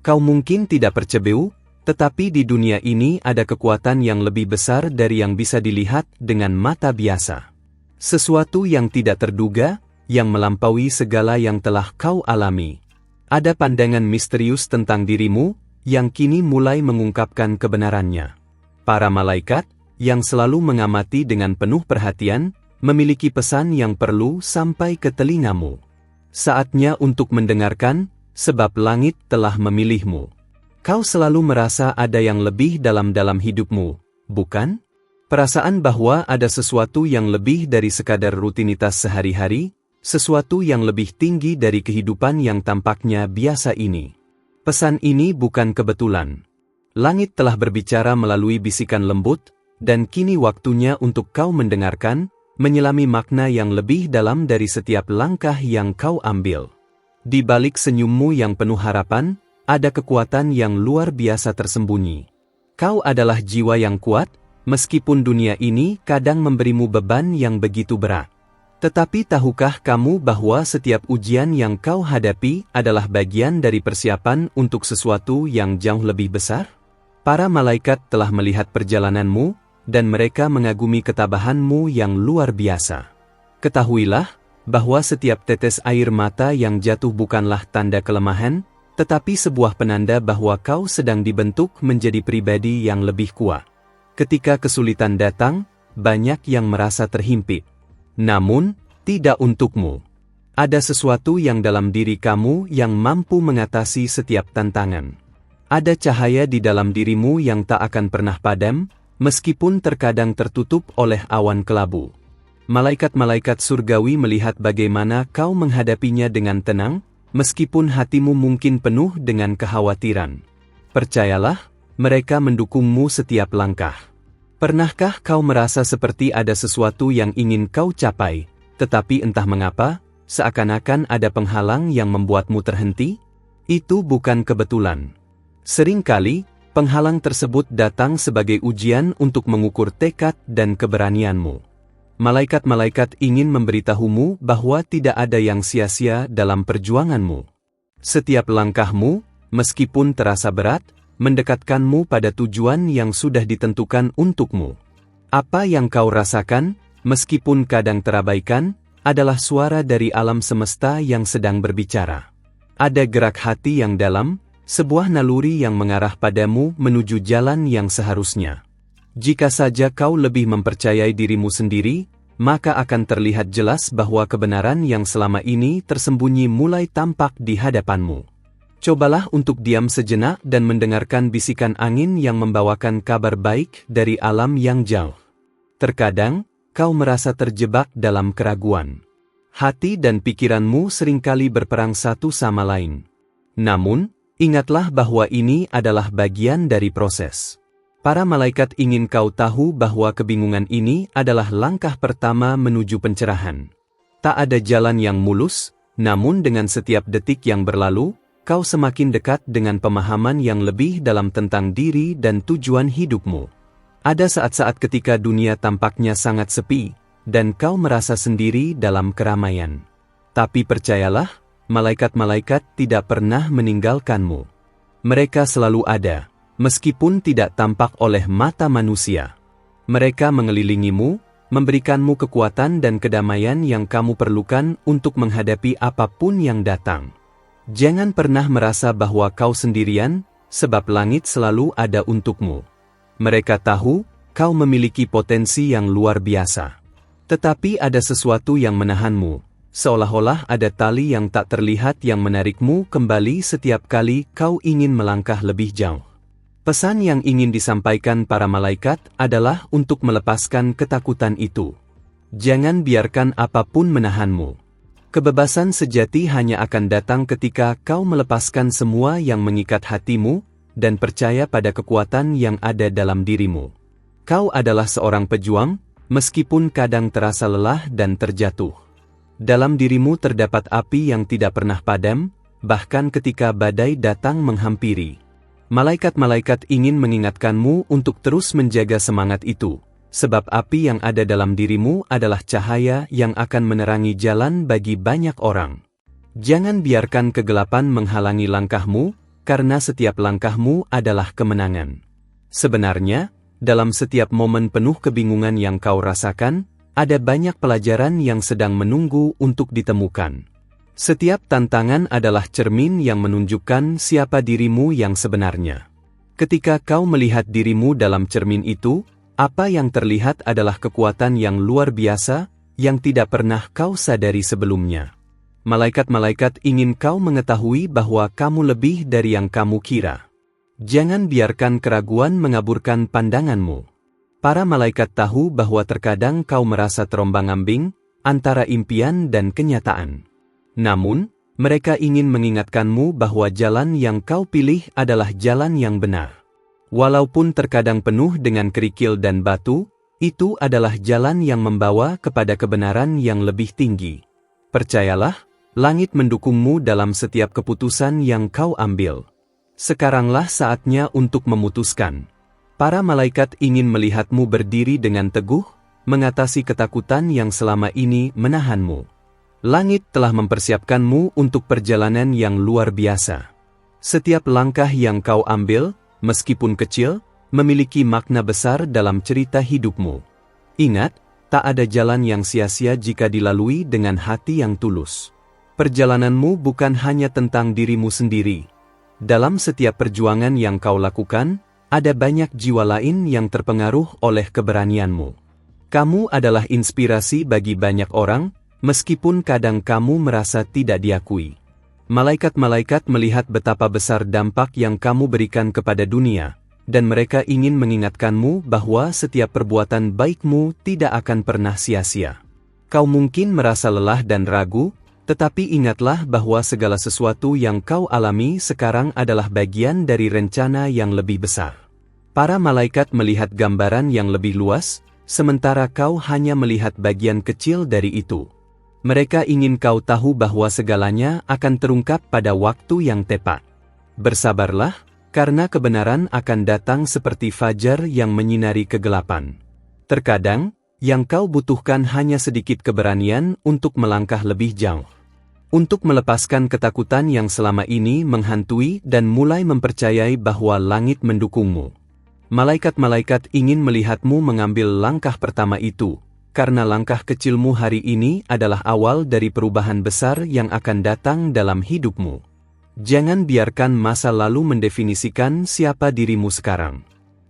Kau mungkin tidak percebeu, tetapi di dunia ini ada kekuatan yang lebih besar dari yang bisa dilihat dengan mata biasa. Sesuatu yang tidak terduga, yang melampaui segala yang telah kau alami. Ada pandangan misterius tentang dirimu, yang kini mulai mengungkapkan kebenarannya. Para malaikat, yang selalu mengamati dengan penuh perhatian, memiliki pesan yang perlu sampai ke telingamu. Saatnya untuk mendengarkan, sebab langit telah memilihmu. Kau selalu merasa ada yang lebih dalam hidupmu, bukan? Perasaan bahwa ada sesuatu yang lebih dari sekadar rutinitas sehari-hari, sesuatu yang lebih tinggi dari kehidupan yang tampaknya biasa ini. Pesan ini bukan kebetulan. Langit telah berbicara melalui bisikan lembut, dan kini waktunya untuk kau mendengarkan, menyelami makna yang lebih dalam dari setiap langkah yang kau ambil. Di balik senyummu yang penuh harapan, ada kekuatan yang luar biasa tersembunyi. Kau adalah jiwa yang kuat, meskipun dunia ini kadang memberimu beban yang begitu berat. Tetapi tahukah kamu bahwa setiap ujian yang kau hadapi adalah bagian dari persiapan untuk sesuatu yang jauh lebih besar? Para malaikat telah melihat perjalananmu, dan mereka mengagumi ketabahanmu yang luar biasa. Ketahuilah, bahwa setiap tetes air mata yang jatuh bukanlah tanda kelemahan, tetapi sebuah penanda bahwa kau sedang dibentuk menjadi pribadi yang lebih kuat. Ketika kesulitan datang, banyak yang merasa terhimpit. Namun, tidak untukmu. Ada sesuatu yang dalam diri kamu yang mampu mengatasi setiap tantangan. Ada cahaya di dalam dirimu yang tak akan pernah padam, meskipun terkadang tertutup oleh awan kelabu. Malaikat-malaikat surgawi melihat bagaimana kau menghadapinya dengan tenang, meskipun hatimu mungkin penuh dengan kekhawatiran. Percayalah, mereka mendukungmu setiap langkah. Pernahkah kau merasa seperti ada sesuatu yang ingin kau capai, tetapi entah mengapa, seakan-akan ada penghalang yang membuatmu terhenti? Itu bukan kebetulan. Seringkali, penghalang tersebut datang sebagai ujian untuk mengukur tekad dan keberanianmu. Malaikat-malaikat ingin memberitahumu bahwa tidak ada yang sia-sia dalam perjuanganmu. Setiap langkahmu, meskipun terasa berat, mendekatkanmu pada tujuan yang sudah ditentukan untukmu. Apa yang kau rasakan, meskipun kadang terabaikan, adalah suara dari alam semesta yang sedang berbicara. Ada gerak hati yang dalam, sebuah naluri yang mengarah padamu menuju jalan yang seharusnya. Jika saja kau lebih mempercayai dirimu sendiri, maka akan terlihat jelas bahwa kebenaran yang selama ini tersembunyi mulai tampak di hadapanmu. Cobalah untuk diam sejenak dan mendengarkan bisikan angin yang membawakan kabar baik dari alam yang jauh. Terkadang, kau merasa terjebak dalam keraguan. Hati dan pikiranmu seringkali berperang satu sama lain. Namun, ingatlah bahwa ini adalah bagian dari proses. Para malaikat ingin kau tahu bahwa kebingungan ini adalah langkah pertama menuju pencerahan. Tak ada jalan yang mulus, namun dengan setiap detik yang berlalu, kau semakin dekat dengan pemahaman yang lebih dalam tentang diri dan tujuan hidupmu. Ada saat-saat ketika dunia tampaknya sangat sepi, dan kau merasa sendiri dalam keramaian. Tapi percayalah, malaikat-malaikat tidak pernah meninggalkanmu. Mereka selalu ada, meskipun tidak tampak oleh mata manusia. Mereka mengelilingimu, memberikanmu kekuatan dan kedamaian yang kamu perlukan untuk menghadapi apapun yang datang. Jangan pernah merasa bahwa kau sendirian, sebab langit selalu ada untukmu. Mereka tahu, kau memiliki potensi yang luar biasa. Tetapi ada sesuatu yang menahanmu, seolah-olah ada tali yang tak terlihat yang menarikmu kembali setiap kali kau ingin melangkah lebih jauh. Pesan yang ingin disampaikan para malaikat adalah untuk melepaskan ketakutan itu. Jangan biarkan apapun menahanmu. Kebebasan sejati hanya akan datang ketika kau melepaskan semua yang mengikat hatimu, dan percaya pada kekuatan yang ada dalam dirimu. Kau adalah seorang pejuang, meskipun kadang terasa lelah dan terjatuh. Dalam dirimu terdapat api yang tidak pernah padam, bahkan ketika badai datang menghampiri. Malaikat-malaikat ingin mengingatkanmu untuk terus menjaga semangat itu, sebab api yang ada dalam dirimu adalah cahaya yang akan menerangi jalan bagi banyak orang. Jangan biarkan kegelapan menghalangi langkahmu, karena setiap langkahmu adalah kemenangan. Sebenarnya, dalam setiap momen penuh kebingungan yang kau rasakan, ada banyak pelajaran yang sedang menunggu untuk ditemukan. Setiap tantangan adalah cermin yang menunjukkan siapa dirimu yang sebenarnya. Ketika kau melihat dirimu dalam cermin itu, apa yang terlihat adalah kekuatan yang luar biasa, yang tidak pernah kau sadari sebelumnya. Malaikat-malaikat ingin kau mengetahui bahwa kamu lebih dari yang kamu kira. Jangan biarkan keraguan mengaburkan pandanganmu. Para malaikat tahu bahwa terkadang kau merasa terombang-ambing antara impian dan kenyataan. Namun, mereka ingin mengingatkanmu bahwa jalan yang kau pilih adalah jalan yang benar. Walaupun terkadang penuh dengan kerikil dan batu, itu adalah jalan yang membawa kepada kebenaran yang lebih tinggi. Percayalah, langit mendukungmu dalam setiap keputusan yang kau ambil. Sekaranglah saatnya untuk memutuskan. Para malaikat ingin melihatmu berdiri dengan teguh, mengatasi ketakutan yang selama ini menahanmu. Langit telah mempersiapkanmu untuk perjalanan yang luar biasa. Setiap langkah yang kau ambil, meskipun kecil, memiliki makna besar dalam cerita hidupmu. Ingat, tak ada jalan yang sia-sia jika dilalui dengan hati yang tulus. Perjalananmu bukan hanya tentang dirimu sendiri. Dalam setiap perjuangan yang kau lakukan, ada banyak jiwa lain yang terpengaruh oleh keberanianmu. Kamu adalah inspirasi bagi banyak orang, meskipun kadang kamu merasa tidak diakui. Malaikat-malaikat melihat betapa besar dampak yang kamu berikan kepada dunia, dan mereka ingin mengingatkanmu bahwa setiap perbuatan baikmu tidak akan pernah sia-sia. Kau mungkin merasa lelah dan ragu, tetapi ingatlah bahwa segala sesuatu yang kau alami sekarang adalah bagian dari rencana yang lebih besar. Para malaikat melihat gambaran yang lebih luas, sementara kau hanya melihat bagian kecil dari itu. Mereka ingin kau tahu bahwa segalanya akan terungkap pada waktu yang tepat. Bersabarlah, karena kebenaran akan datang seperti fajar yang menyinari kegelapan. Terkadang, yang kau butuhkan hanya sedikit keberanian untuk melangkah lebih jauh. Untuk melepaskan ketakutan yang selama ini menghantui dan mulai mempercayai bahwa langit mendukungmu. Malaikat-malaikat ingin melihatmu mengambil langkah pertama itu. Karena langkah kecilmu hari ini adalah awal dari perubahan besar yang akan datang dalam hidupmu. Jangan biarkan masa lalu mendefinisikan siapa dirimu sekarang.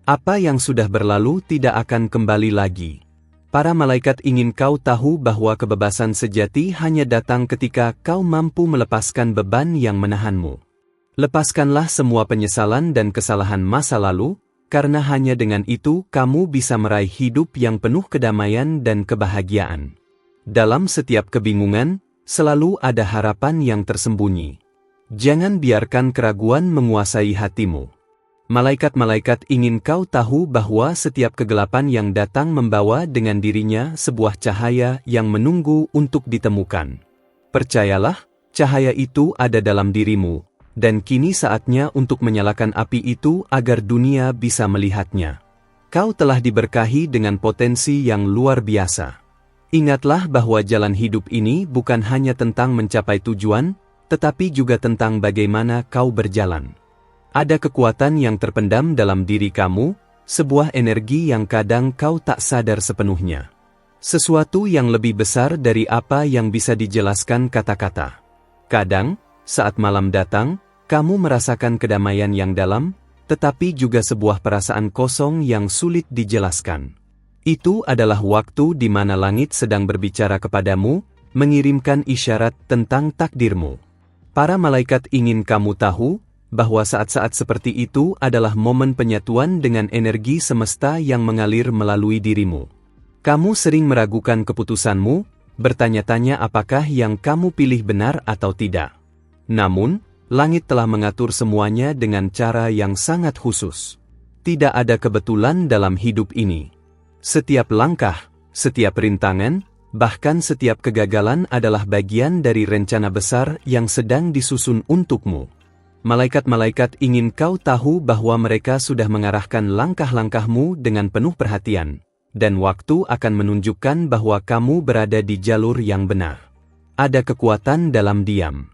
Apa yang sudah berlalu tidak akan kembali lagi. Para malaikat ingin kau tahu bahwa kebebasan sejati hanya datang ketika kau mampu melepaskan beban yang menahanmu. Lepaskanlah semua penyesalan dan kesalahan masa lalu, karena hanya dengan itu kamu bisa meraih hidup yang penuh kedamaian dan kebahagiaan. Dalam setiap kebingungan, selalu ada harapan yang tersembunyi. Jangan biarkan keraguan menguasai hatimu. Malaikat-malaikat ingin kau tahu bahwa setiap kegelapan yang datang membawa dengan dirinya sebuah cahaya yang menunggu untuk ditemukan. Percayalah, cahaya itu ada dalam dirimu. Dan kini saatnya untuk menyalakan api itu agar dunia bisa melihatnya. Kau telah diberkahi dengan potensi yang luar biasa. Ingatlah bahwa jalan hidup ini bukan hanya tentang mencapai tujuan, tetapi juga tentang bagaimana kau berjalan. Ada kekuatan yang terpendam dalam diri kamu, sebuah energi yang kadang kau tak sadar sepenuhnya. Sesuatu yang lebih besar dari apa yang bisa dijelaskan kata-kata. Kadang, saat malam datang, kamu merasakan kedamaian yang dalam, tetapi juga sebuah perasaan kosong yang sulit dijelaskan. Itu adalah waktu di mana langit sedang berbicara kepadamu, mengirimkan isyarat tentang takdirmu. Para malaikat ingin kamu tahu, bahwa saat-saat seperti itu adalah momen penyatuan dengan energi semesta yang mengalir melalui dirimu. Kamu sering meragukan keputusanmu, bertanya-tanya apakah yang kamu pilih benar atau tidak. Namun, langit telah mengatur semuanya dengan cara yang sangat khusus. Tidak ada kebetulan dalam hidup ini. Setiap langkah, setiap rintangan, bahkan setiap kegagalan adalah bagian dari rencana besar yang sedang disusun untukmu. Malaikat-malaikat ingin kau tahu bahwa mereka sudah mengarahkan langkah-langkahmu dengan penuh perhatian, dan waktu akan menunjukkan bahwa kamu berada di jalur yang benar. Ada kekuatan dalam diam.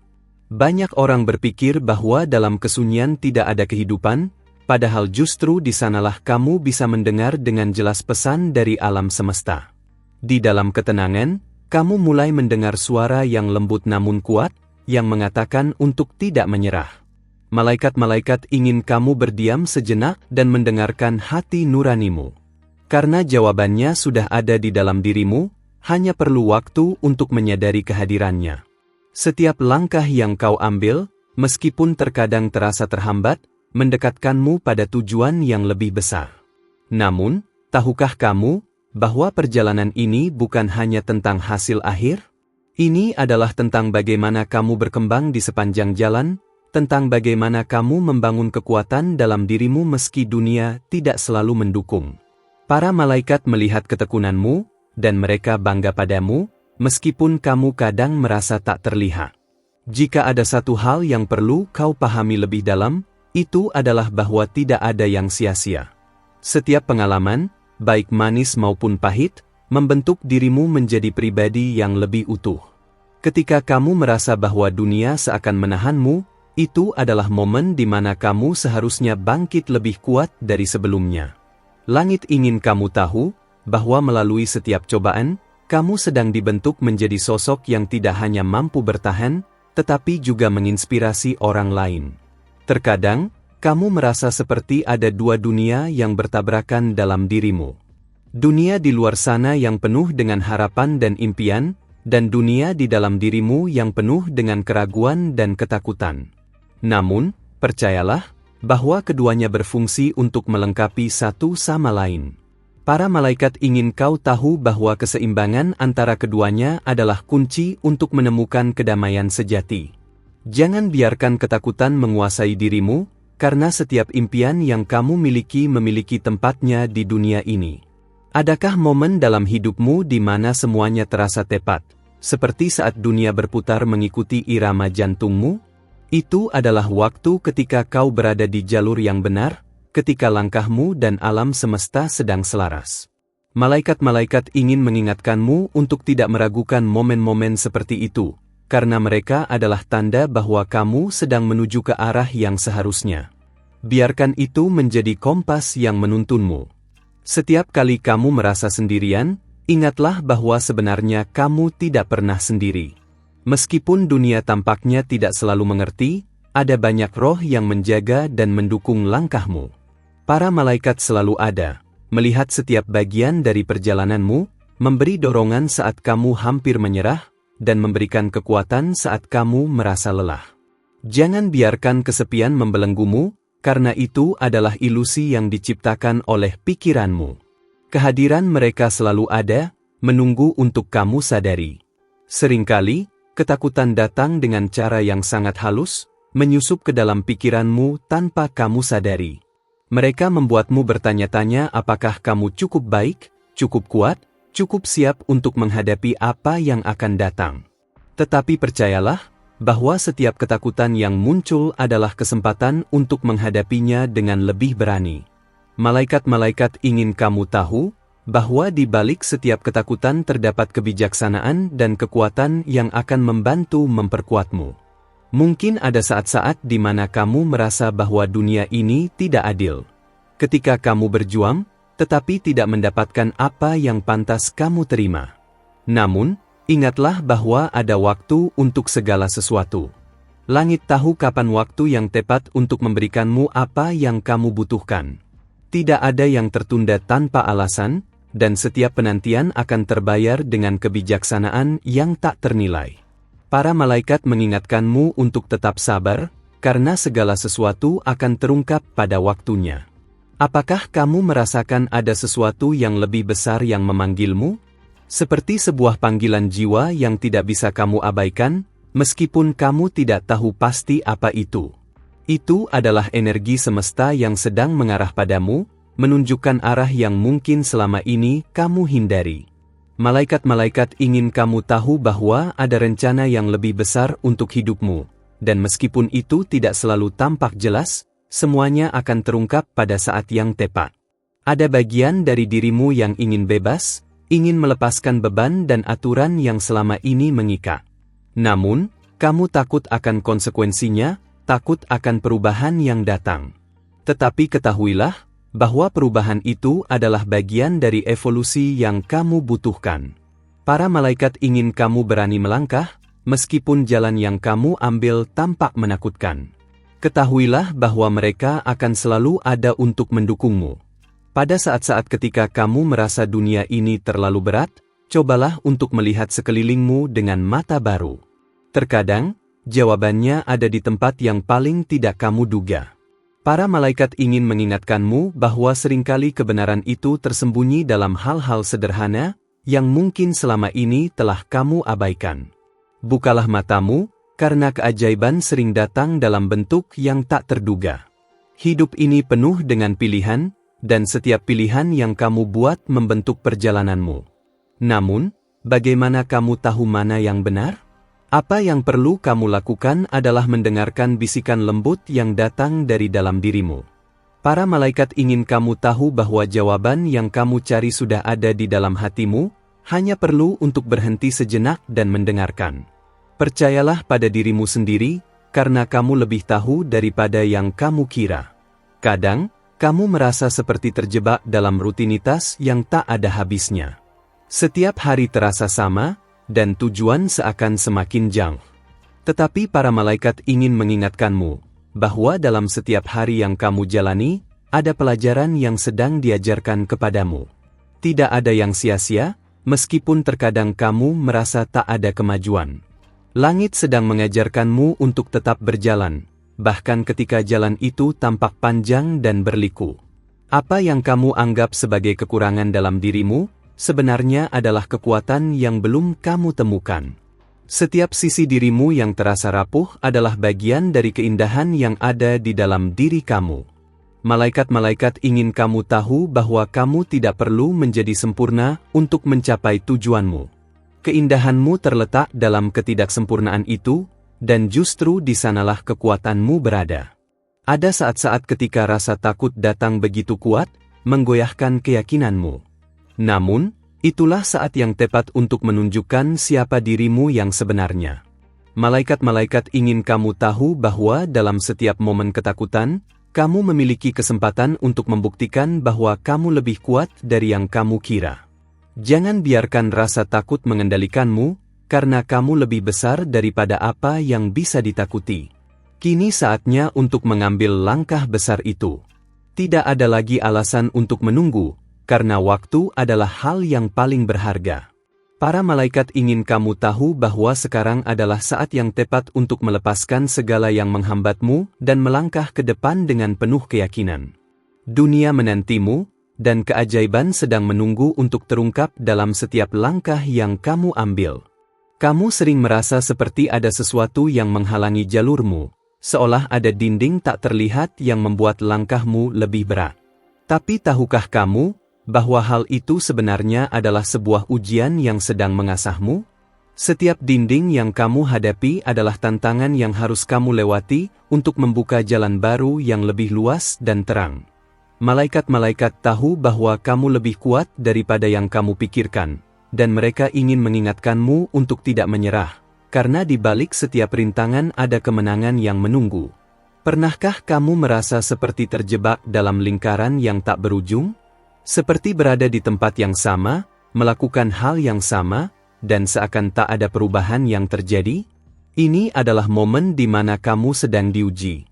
Banyak orang berpikir bahwa dalam kesunyian tidak ada kehidupan, padahal justru di sanalah kamu bisa mendengar dengan jelas pesan dari alam semesta. Di dalam ketenangan, kamu mulai mendengar suara yang lembut namun kuat, yang mengatakan untuk tidak menyerah. Malaikat-malaikat ingin kamu berdiam sejenak dan mendengarkan hati nuranimu. Karena jawabannya sudah ada di dalam dirimu, hanya perlu waktu untuk menyadari kehadirannya. Setiap langkah yang kau ambil, meskipun terkadang terasa terhambat, mendekatkanmu pada tujuan yang lebih besar. Namun, tahukah kamu bahwa perjalanan ini bukan hanya tentang hasil akhir? Ini adalah tentang bagaimana kamu berkembang di sepanjang jalan, tentang bagaimana kamu membangun kekuatan dalam dirimu meski dunia tidak selalu mendukung. Para malaikat melihat ketekunanmu, dan mereka bangga padamu, meskipun kamu kadang merasa tak terlihat. Jika ada satu hal yang perlu kau pahami lebih dalam, itu adalah bahwa tidak ada yang sia-sia. Setiap pengalaman, baik manis maupun pahit, membentuk dirimu menjadi pribadi yang lebih utuh. Ketika kamu merasa bahwa dunia seakan menahanmu, itu adalah momen di mana kamu seharusnya bangkit lebih kuat dari sebelumnya. Langit ingin kamu tahu bahwa melalui setiap cobaan, kamu sedang dibentuk menjadi sosok yang tidak hanya mampu bertahan, tetapi juga menginspirasi orang lain. Terkadang, kamu merasa seperti ada dua dunia yang bertabrakan dalam dirimu. Dunia di luar sana yang penuh dengan harapan dan impian, dan dunia di dalam dirimu yang penuh dengan keraguan dan ketakutan. Namun, percayalah, bahwa keduanya berfungsi untuk melengkapi satu sama lain. Para malaikat ingin kau tahu bahwa keseimbangan antara keduanya adalah kunci untuk menemukan kedamaian sejati. Jangan biarkan ketakutan menguasai dirimu, karena setiap impian yang kamu miliki memiliki tempatnya di dunia ini. Adakah momen dalam hidupmu di mana semuanya terasa tepat, seperti saat dunia berputar mengikuti irama jantungmu? Itu adalah waktu ketika kau berada di jalur yang benar, ketika langkahmu dan alam semesta sedang selaras. Malaikat-malaikat ingin mengingatkanmu untuk tidak meragukan momen-momen seperti itu, karena mereka adalah tanda bahwa kamu sedang menuju ke arah yang seharusnya. Biarkan itu menjadi kompas yang menuntunmu. Setiap kali kamu merasa sendirian, ingatlah bahwa sebenarnya kamu tidak pernah sendiri. Meskipun dunia tampaknya tidak selalu mengerti, ada banyak roh yang menjaga dan mendukung langkahmu. Para malaikat selalu ada, melihat setiap bagian dari perjalananmu, memberi dorongan saat kamu hampir menyerah, dan memberikan kekuatan saat kamu merasa lelah. Jangan biarkan kesepian membelenggumu, karena itu adalah ilusi yang diciptakan oleh pikiranmu. Kehadiran mereka selalu ada, menunggu untuk kamu sadari. Seringkali, ketakutan datang dengan cara yang sangat halus, menyusup ke dalam pikiranmu tanpa kamu sadari. Mereka membuatmu bertanya-tanya apakah kamu cukup baik, cukup kuat, cukup siap untuk menghadapi apa yang akan datang. Tetapi percayalah, bahwa setiap ketakutan yang muncul adalah kesempatan untuk menghadapinya dengan lebih berani. Malaikat-malaikat ingin kamu tahu, bahwa di balik setiap ketakutan terdapat kebijaksanaan dan kekuatan yang akan membantu memperkuatmu. Mungkin ada saat-saat di mana kamu merasa bahwa dunia ini tidak adil. Ketika kamu berjuang, tetapi tidak mendapatkan apa yang pantas kamu terima. Namun, ingatlah bahwa ada waktu untuk segala sesuatu. Langit tahu kapan waktu yang tepat untuk memberikanmu apa yang kamu butuhkan. Tidak ada yang tertunda tanpa alasan, dan setiap penantian akan terbayar dengan kebijaksanaan yang tak ternilai. Para malaikat mengingatkanmu untuk tetap sabar, karena segala sesuatu akan terungkap pada waktunya. Apakah kamu merasakan ada sesuatu yang lebih besar yang memanggilmu? Seperti sebuah panggilan jiwa yang tidak bisa kamu abaikan, meskipun kamu tidak tahu pasti apa itu. Itu adalah energi semesta yang sedang mengarah padamu, menunjukkan arah yang mungkin selama ini kamu hindari. Malaikat-malaikat ingin kamu tahu bahwa ada rencana yang lebih besar untuk hidupmu, dan meskipun itu tidak selalu tampak jelas, semuanya akan terungkap pada saat yang tepat. Ada bagian dari dirimu yang ingin bebas, ingin melepaskan beban dan aturan yang selama ini mengikat. Namun, Kamu takut akan konsekuensinya, takut akan perubahan yang datang. Tetapi ketahuilah, bahwa perubahan itu adalah bagian dari evolusi yang kamu butuhkan. Para malaikat ingin kamu berani melangkah, meskipun jalan yang kamu ambil tampak menakutkan. Ketahuilah bahwa mereka akan selalu ada untuk mendukungmu. Pada saat-saat ketika kamu merasa dunia ini terlalu berat, cobalah untuk melihat sekelilingmu dengan mata baru. Terkadang, jawabannya ada di tempat yang paling tidak kamu duga. Para malaikat ingin mengingatkanmu bahwa seringkali kebenaran itu tersembunyi dalam hal-hal sederhana, yang mungkin selama ini telah kamu abaikan. Bukalah matamu, karena keajaiban sering datang dalam bentuk yang tak terduga. Hidup ini penuh dengan pilihan, dan setiap pilihan yang kamu buat membentuk perjalananmu. Namun, bagaimana kamu tahu mana yang benar? Apa yang perlu kamu lakukan adalah mendengarkan bisikan lembut yang datang dari dalam dirimu. Para malaikat ingin kamu tahu bahwa jawaban yang kamu cari sudah ada di dalam hatimu, hanya perlu untuk berhenti sejenak dan mendengarkan. Percayalah pada dirimu sendiri, karena kamu lebih tahu daripada yang kamu kira. Kadang, kamu merasa seperti terjebak dalam rutinitas yang tak ada habisnya. Setiap hari terasa sama, dan tujuan seakan semakin jauh. Tetapi para malaikat ingin mengingatkanmu, bahwa dalam setiap hari yang kamu jalani, ada pelajaran yang sedang diajarkan kepadamu. Tidak ada yang sia-sia, meskipun terkadang kamu merasa tak ada kemajuan. Langit sedang mengajarkanmu untuk tetap berjalan, bahkan ketika jalan itu tampak panjang dan berliku. Apa yang kamu anggap sebagai kekurangan dalam dirimu, sebenarnya adalah kekuatan yang belum kamu temukan. Setiap sisi dirimu yang terasa rapuh adalah bagian dari keindahan yang ada di dalam diri kamu. Malaikat-malaikat ingin kamu tahu bahwa kamu tidak perlu menjadi sempurna untuk mencapai tujuanmu. Keindahanmu terletak dalam ketidaksempurnaan itu, dan justru di sanalah kekuatanmu berada. Ada saat-saat ketika rasa takut datang begitu kuat, menggoyahkan keyakinanmu. Namun, itulah saat yang tepat untuk menunjukkan siapa dirimu yang sebenarnya. Malaikat-malaikat ingin kamu tahu bahwa dalam setiap momen ketakutan, kamu memiliki kesempatan untuk membuktikan bahwa kamu lebih kuat dari yang kamu kira. Jangan biarkan rasa takut mengendalikanmu, karena kamu lebih besar daripada apa yang bisa ditakuti. Kini saatnya untuk mengambil langkah besar itu. Tidak ada lagi alasan untuk menunggu, karena waktu adalah hal yang paling berharga. Para malaikat ingin kamu tahu bahwa sekarang adalah saat yang tepat untuk melepaskan segala yang menghambatmu dan melangkah ke depan dengan penuh keyakinan. Dunia menantimu, dan keajaiban sedang menunggu untuk terungkap dalam setiap langkah yang kamu ambil. Kamu sering merasa seperti ada sesuatu yang menghalangi jalurmu, seolah ada dinding tak terlihat yang membuat langkahmu lebih berat. Tapi tahukah kamu, bahwa hal itu sebenarnya adalah sebuah ujian yang sedang mengasahmu? Setiap dinding yang kamu hadapi adalah tantangan yang harus kamu lewati untuk membuka jalan baru yang lebih luas dan terang. Malaikat-malaikat tahu bahwa kamu lebih kuat daripada yang kamu pikirkan, dan mereka ingin mengingatkanmu untuk tidak menyerah, karena di balik setiap rintangan ada kemenangan yang menunggu. Pernahkah kamu merasa seperti terjebak dalam lingkaran yang tak berujung? Seperti berada di tempat yang sama, melakukan hal yang sama, dan seakan tak ada perubahan yang terjadi? Ini adalah momen di mana kamu sedang diuji.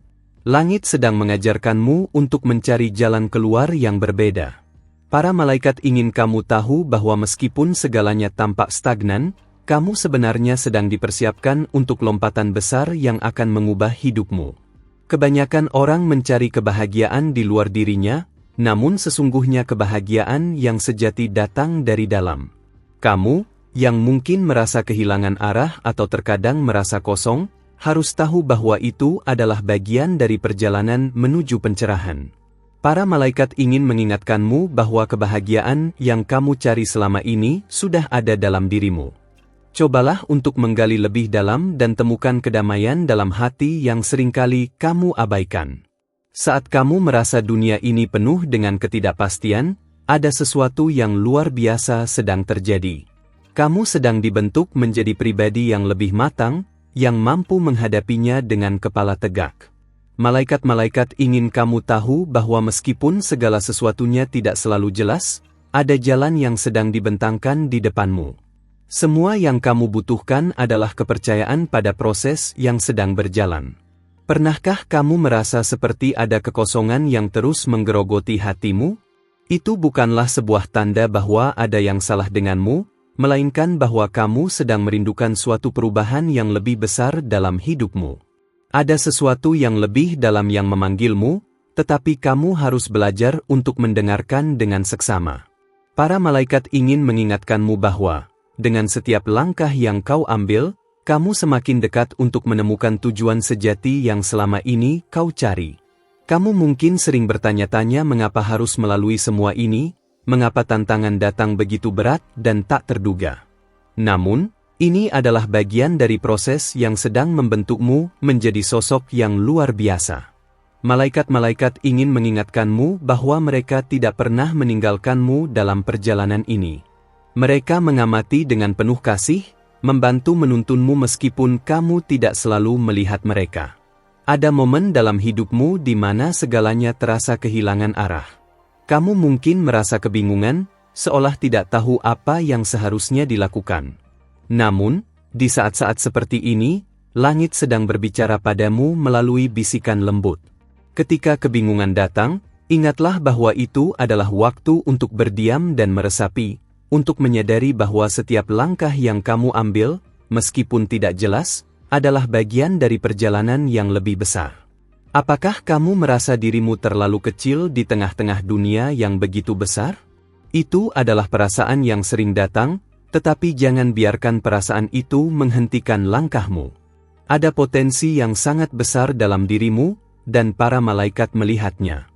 Langit sedang mengajarkanmu untuk mencari jalan keluar yang berbeda. Para malaikat ingin kamu tahu bahwa meskipun segalanya tampak stagnan, kamu sebenarnya sedang dipersiapkan untuk lompatan besar yang akan mengubah hidupmu. Kebanyakan orang mencari kebahagiaan di luar dirinya, namun sesungguhnya kebahagiaan yang sejati datang dari dalam. Kamu, yang mungkin merasa kehilangan arah atau terkadang merasa kosong, harus tahu bahwa itu adalah bagian dari perjalanan menuju pencerahan. Para malaikat ingin mengingatkanmu bahwa kebahagiaan yang kamu cari selama ini sudah ada dalam dirimu. Cobalah untuk menggali lebih dalam dan temukan kedamaian dalam hati yang seringkali kamu abaikan. Saat kamu merasa dunia ini penuh dengan ketidakpastian, ada sesuatu yang luar biasa sedang terjadi. Kamu sedang dibentuk menjadi pribadi yang lebih matang, yang mampu menghadapinya dengan kepala tegak. Malaikat-malaikat ingin kamu tahu bahwa meskipun segala sesuatunya tidak selalu jelas, ada jalan yang sedang dibentangkan di depanmu. Semua yang kamu butuhkan adalah kepercayaan pada proses yang sedang berjalan. Pernahkah kamu merasa seperti ada kekosongan yang terus menggerogoti hatimu? Itu bukanlah sebuah tanda bahwa ada yang salah denganmu, melainkan bahwa kamu sedang merindukan suatu perubahan yang lebih besar dalam hidupmu. Ada sesuatu yang lebih dalam yang memanggilmu, tetapi kamu harus belajar untuk mendengarkan dengan seksama. Para malaikat ingin mengingatkanmu bahwa, dengan setiap langkah yang kau ambil, kamu semakin dekat untuk menemukan tujuan sejati yang selama ini kau cari. Kamu mungkin sering bertanya-tanya mengapa harus melalui semua ini, mengapa tantangan datang begitu berat dan tak terduga. Namun, ini adalah bagian dari proses yang sedang membentukmu menjadi sosok yang luar biasa. Malaikat-malaikat ingin mengingatkanmu bahwa mereka tidak pernah meninggalkanmu dalam perjalanan ini. Mereka mengamati dengan penuh kasih, membantu menuntunmu meskipun kamu tidak selalu melihat mereka. Ada momen dalam hidupmu di mana segalanya terasa kehilangan arah. Kamu mungkin merasa kebingungan, seolah tidak tahu apa yang seharusnya dilakukan. Namun, di saat-saat seperti ini, langit sedang berbicara padamu melalui bisikan lembut. Ketika kebingungan datang, ingatlah bahwa itu adalah waktu untuk berdiam dan meresapi, untuk menyadari bahwa setiap langkah yang kamu ambil, meskipun tidak jelas, adalah bagian dari perjalanan yang lebih besar. Apakah kamu merasa dirimu terlalu kecil di tengah-tengah dunia yang begitu besar? Itu adalah perasaan yang sering datang, tetapi jangan biarkan perasaan itu menghentikan langkahmu. Ada potensi yang sangat besar dalam dirimu, dan para malaikat melihatnya.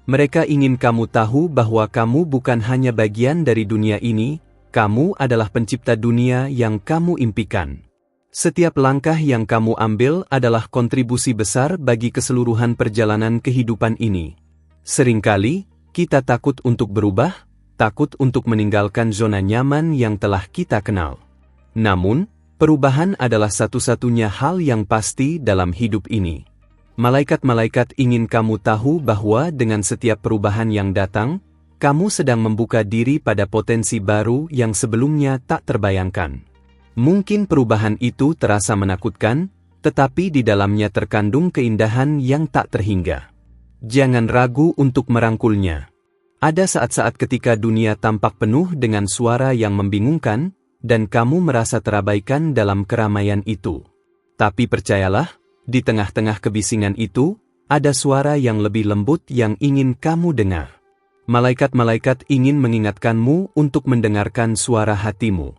Mereka ingin kamu tahu bahwa kamu bukan hanya bagian dari dunia ini, kamu adalah pencipta dunia yang kamu impikan. Setiap langkah yang kamu ambil adalah kontribusi besar bagi keseluruhan perjalanan kehidupan ini. Seringkali, kita takut untuk berubah, takut untuk meninggalkan zona nyaman yang telah kita kenal. Namun, perubahan adalah satu-satunya hal yang pasti dalam hidup ini. Malaikat-malaikat ingin kamu tahu bahwa dengan setiap perubahan yang datang, kamu sedang membuka diri pada potensi baru yang sebelumnya tak terbayangkan. Mungkin perubahan itu terasa menakutkan, tetapi di dalamnya terkandung keindahan yang tak terhingga. Jangan ragu untuk merangkulnya. Ada saat-saat ketika dunia tampak penuh dengan suara yang membingungkan, dan kamu merasa terabaikan dalam keramaian itu. Tapi percayalah, di tengah-tengah kebisingan itu, ada suara yang lebih lembut yang ingin kamu dengar. Malaikat-malaikat ingin mengingatkanmu untuk mendengarkan suara hatimu.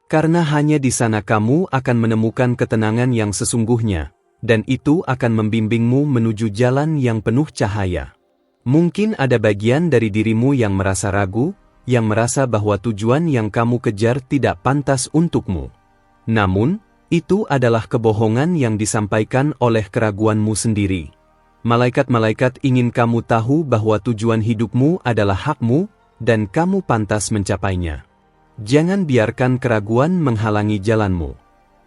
Karena hanya di sana kamu akan menemukan ketenangan yang sesungguhnya, dan itu akan membimbingmu menuju jalan yang penuh cahaya. Mungkin ada bagian dari dirimu yang merasa ragu, yang merasa bahwa tujuan yang kamu kejar tidak pantas untukmu. Namun, itu adalah kebohongan yang disampaikan oleh keraguanmu sendiri. Malaikat-malaikat ingin kamu tahu bahwa tujuan hidupmu adalah hakmu, dan kamu pantas mencapainya. Jangan biarkan keraguan menghalangi jalanmu.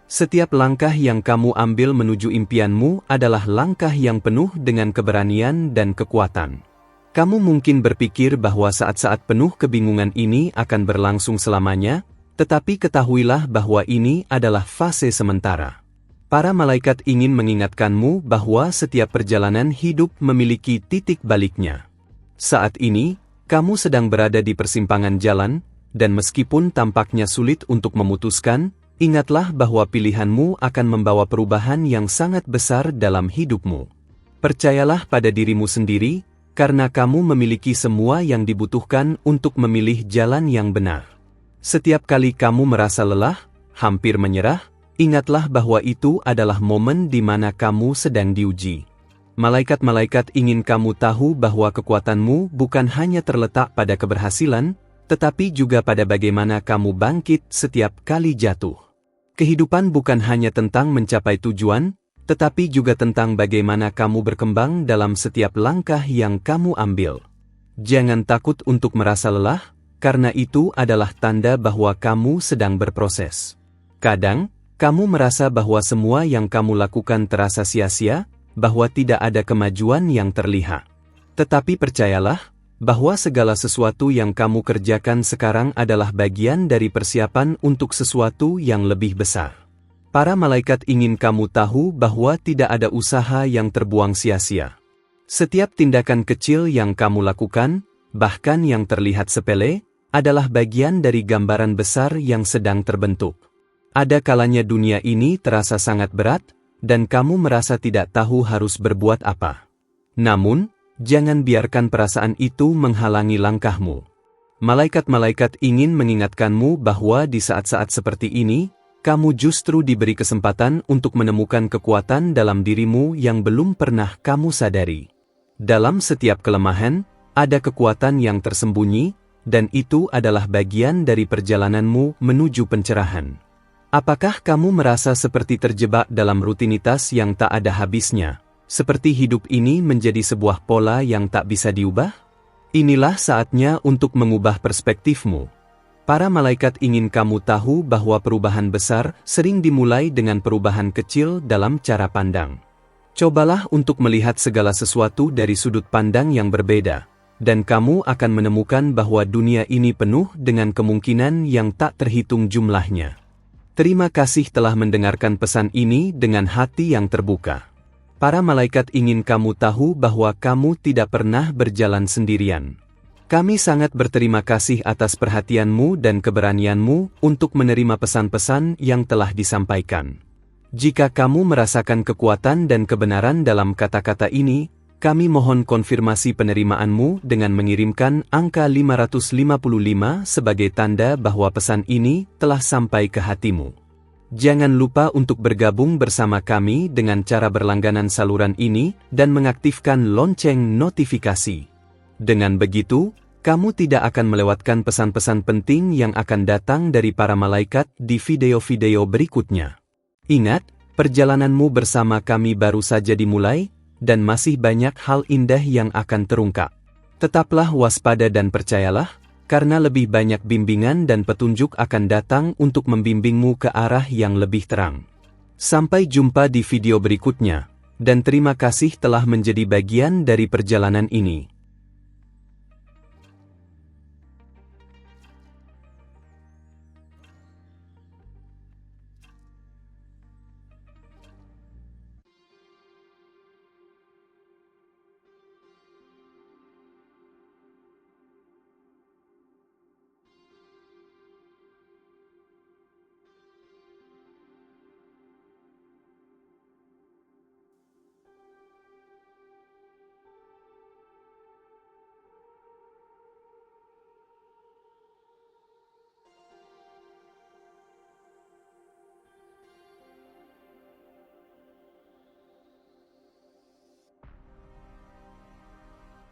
Setiap langkah yang kamu ambil menuju impianmu adalah langkah yang penuh dengan keberanian dan kekuatan. Kamu mungkin berpikir bahwa saat-saat penuh kebingungan ini akan berlangsung selamanya, tetapi ketahuilah bahwa ini adalah fase sementara. Para malaikat ingin mengingatkanmu bahwa setiap perjalanan hidup memiliki titik baliknya. Saat ini, kamu sedang berada di persimpangan jalan, dan meskipun tampaknya sulit untuk memutuskan, ingatlah bahwa pilihanmu akan membawa perubahan yang sangat besar dalam hidupmu. Percayalah pada dirimu sendiri, karena kamu memiliki semua yang dibutuhkan untuk memilih jalan yang benar. Setiap kali kamu merasa lelah, hampir menyerah, ingatlah bahwa itu adalah momen di mana kamu sedang diuji. Malaikat-malaikat ingin kamu tahu bahwa kekuatanmu bukan hanya terletak pada keberhasilan, tetapi juga pada bagaimana kamu bangkit setiap kali jatuh. Kehidupan bukan hanya tentang mencapai tujuan, tetapi juga tentang bagaimana kamu berkembang dalam setiap langkah yang kamu ambil. Jangan takut untuk merasa lelah, karena itu adalah tanda bahwa kamu sedang berproses. Kadang, Kamu merasa bahwa semua yang kamu lakukan terasa sia-sia, bahwa tidak ada kemajuan yang terlihat. Tetapi percayalah, bahwa segala sesuatu yang kamu kerjakan sekarang adalah bagian dari persiapan untuk sesuatu yang lebih besar. Para malaikat ingin kamu tahu bahwa tidak ada usaha yang terbuang sia-sia. Setiap tindakan kecil yang kamu lakukan, bahkan yang terlihat sepele, adalah bagian dari gambaran besar yang sedang terbentuk. Ada kalanya dunia ini terasa sangat berat, dan kamu merasa tidak tahu harus berbuat apa. Namun, jangan biarkan perasaan itu menghalangi langkahmu. Malaikat-malaikat ingin mengingatkanmu bahwa di saat-saat seperti ini, kamu justru diberi kesempatan untuk menemukan kekuatan dalam dirimu yang belum pernah kamu sadari. Dalam setiap kelemahan, ada kekuatan yang tersembunyi, dan itu adalah bagian dari perjalananmu menuju pencerahan. Apakah kamu merasa seperti terjebak dalam rutinitas yang tak ada habisnya? Seperti hidup ini menjadi sebuah pola yang tak bisa diubah? Inilah saatnya untuk mengubah perspektifmu. Para malaikat ingin kamu tahu bahwa perubahan besar sering dimulai dengan perubahan kecil dalam cara pandang. Cobalah untuk melihat segala sesuatu dari sudut pandang yang berbeda, dan kamu akan menemukan bahwa dunia ini penuh dengan kemungkinan yang tak terhitung jumlahnya. Terima kasih telah mendengarkan pesan ini dengan hati yang terbuka. Para malaikat ingin kamu tahu bahwa kamu tidak pernah berjalan sendirian. Kami sangat berterima kasih atas perhatianmu dan keberanianmu untuk menerima pesan-pesan yang telah disampaikan. Jika kamu merasakan kekuatan dan kebenaran dalam kata-kata ini, kami mohon konfirmasi penerimaanmu dengan mengirimkan angka 555 sebagai tanda bahwa pesan ini telah sampai ke hatimu. Jangan lupa untuk bergabung bersama kami dengan cara berlangganan saluran ini dan mengaktifkan lonceng notifikasi. Dengan begitu, kamu tidak akan melewatkan pesan-pesan penting yang akan datang dari para malaikat di video-video berikutnya. Ingat, perjalananmu bersama kami baru saja dimulai, dan masih banyak hal indah yang akan terungkap. Tetaplah waspada dan percayalah, karena lebih banyak bimbingan dan petunjuk akan datang untuk membimbingmu ke arah yang lebih terang. Sampai jumpa di video berikutnya, dan terima kasih telah menjadi bagian dari perjalanan ini.